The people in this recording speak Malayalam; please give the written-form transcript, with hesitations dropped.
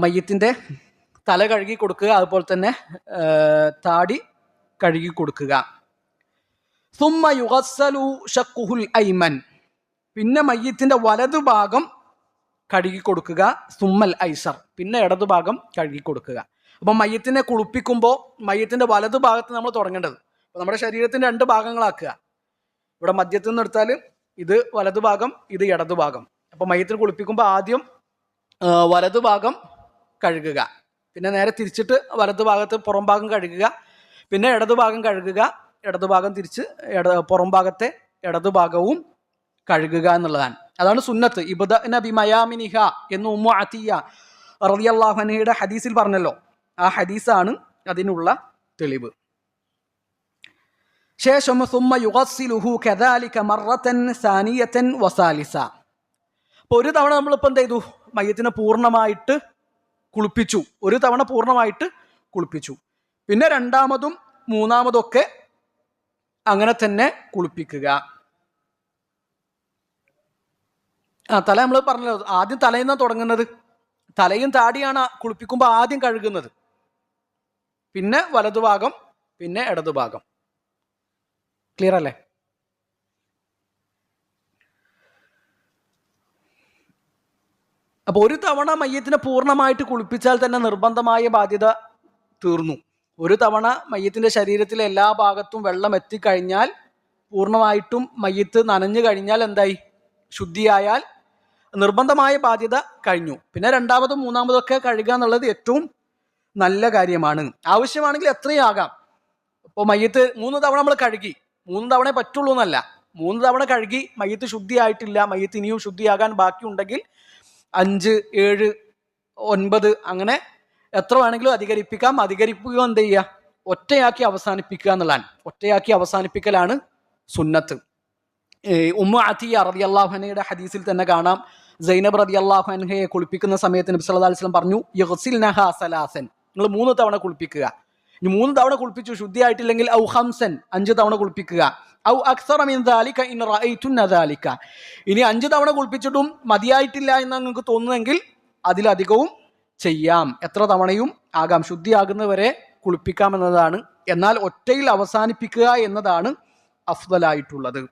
മയ്യത്തിൻ്റെ തല കഴുകി കൊടുക്കുക, അതുപോലെ തന്നെ താടി കഴുകി കൊടുക്കുക. സുമ്മ യുഗസ്സലു ഷഖ്ഖുൽ ഐമൻ, പിന്നെ മയ്യത്തിൻ്റെ വലതുഭാഗം കഴുകി കൊടുക്കുക. സുമ്മൽ ഐസർ, പിന്നെ ഇടതുഭാഗം കഴുകി കൊടുക്കുക. അപ്പം മയ്യത്തിനെ കുളിപ്പിക്കുമ്പോൾ മയ്യത്തിൻ്റെ വലതുഭാഗത്ത് നമ്മൾ തുടങ്ങേണ്ടത്. അപ്പോൾ നമ്മുടെ ശരീരത്തിൻ്റെ 2 ഭാഗങ്ങളാക്കുക. ഇവിടെ മധ്യത്തിൽ നിന്ന് എടുത്താൽ ഇത് വലതുഭാഗം, ഇത് ഇടതുഭാഗം. അപ്പോൾ മയ്യത്തിനെ കുളിപ്പിക്കുമ്പോൾ ആദ്യം വലതുഭാഗം കഴുകുക, പിന്നെ നേരെ തിരിച്ചിട്ട് വലതുഭാഗത്ത് പുറം ഭാഗം കഴുകുക, പിന്നെ ഇടതുഭാഗം കഴുകുക, ഇടതുഭാഗം തിരിച്ച് പുറം ഭാഗത്തെ ഇടതുഭാഗവും കഴുകുക എന്നുള്ളതാണ്. അതാണ് സുന്നത്ത്. ഇബ്ദഅന ബിമയാമിനിഹ എന്ന് ഉമ്മു അത്തിയ റളിയല്ലാഹു അൻഹയുടെ ഹദീസിൽ പറഞ്ഞല്ലോ. ആ ഹദീസാണ് അതിനുള്ള തെളിവ്. ശേഷം സുമ്മ യുഗസ്സിലുഹു കദാലിക മറത്തൻ സാനിയതൻ വസാലിസ. അപ്പോൾ ഒരു തവണ നമ്മളിപ്പോൾ എന്ത് ചെയ്തു? മയ്യത്തിനെ പൂർണ്ണമായിട്ട് കുളിപ്പിച്ചു. ഒരു തവണ പൂർണ്ണമായിട്ട് കുളിപ്പിച്ചു. പിന്നെ 2ാമതും 3ാമതും ഒക്കെ അങ്ങനെ തന്നെ കുളിപ്പിക്കുക. തല നമ്മൾ പറഞ്ഞല്ലോ, ആദ്യം തലയിൽ നിന്നാണ് തുടങ്ങുന്നത്. തലയും താടിയാണ് കുളിപ്പിക്കുമ്പോൾ ആദ്യം കഴുകുന്നത്, പിന്നെ വലതുഭാഗം, പിന്നെ ഇടതുഭാഗം. ക്ലിയർ അല്ലേ? അപ്പോൾ ഒരു തവണ മയ്യത്തിനെ പൂർണ്ണമായിട്ട് കുളിപ്പിച്ചാൽ തന്നെ നിർബന്ധമായ ബാധ്യത തീർന്നു. ഒരു തവണ മയ്യത്തിൻ്റെ ശരീരത്തിലെ എല്ലാ ഭാഗത്തും വെള്ളം എത്തിക്കഴിഞ്ഞാൽ, പൂർണ്ണമായിട്ടും മയ്യത്ത് നനഞ്ഞു കഴിഞ്ഞാൽ, എന്തായി? ശുദ്ധിയായാൽ നിർബന്ധമായ ബാധ്യത കഴിഞ്ഞു. പിന്നെ 2ാമതും 3ാമതും ഒക്കെ കഴുകുക എന്നുള്ളത് ഏറ്റവും നല്ല കാര്യമാണ്. ആവശ്യമാണെങ്കിൽ എത്രയും ആകാം. ഇപ്പോൾ മയ്യത്ത് 3 തവണ നമ്മൾ കഴുകി, 3 തവണ പറ്റുള്ളൂ എന്നല്ല, 3 തവണ കഴുകി മയ്യത്ത് ശുദ്ധിയായിട്ടില്ല, മയ്യത്ത് ഇനിയും ശുദ്ധിയാകാൻ ബാക്കിയുണ്ടെങ്കിൽ 5, 7, 9 അങ്ങനെ എത്ര വേണമെങ്കിലും അധികരിപ്പിക്കാം. അധികരിപ്പിക്കുക എന്ത് ചെയ്യുക? ഒറ്റയാക്കി അവസാനിപ്പിക്കുക എന്നുള്ളതാണ്. ഒറ്റയാക്കി അവസാനിപ്പിക്കലാണ് സുന്നത്ത്. ഉമ്മു അത്തിയ റളിയല്ലാഹു അൻഹയുടെ ഹദീസിൽ തന്നെ കാണാം, സൈനബ് റളിയല്ലാഹു അൻഹയെ കുളിപ്പിക്കുന്ന സമയത്ത് നബി സല്ലല്ലാഹു അലൈഹി വസല്ലം പറഞ്ഞു, യഗ്സിൽനഹാ സലാസൻ, നിങ്ങൾ 3 തവണ കുളിപ്പിക്കുക. ഇനി 3 തവണ കുളിപ്പിച്ചു ശുദ്ധിയായിട്ടില്ലെങ്കിൽ ഔ ഖംസൻ, 5 തവണ കുളിപ്പിക്കുക. ഔ അക്സറ മിൻ ദാലിക ഇൻ റഅയ്തുന്ന ദാലിക, ഇനി 5 തവണ കുളിപ്പിച്ചിട്ടും മതിയായിട്ടില്ല എന്ന് നിങ്ങൾക്ക് തോന്നുന്നെങ്കിൽ അതിലധികവും ചെയ്യാം. എത്ര തവണയും ആകാം, ശുദ്ധിയാകുന്നവരെ കുളിപ്പിക്കാം എന്നതാണ്. എന്നാൽ ഒറ്റയിൽ അവസാനിപ്പിക്കുക എന്നതാണ് അഫ്ദലായിട്ടുള്ളത്.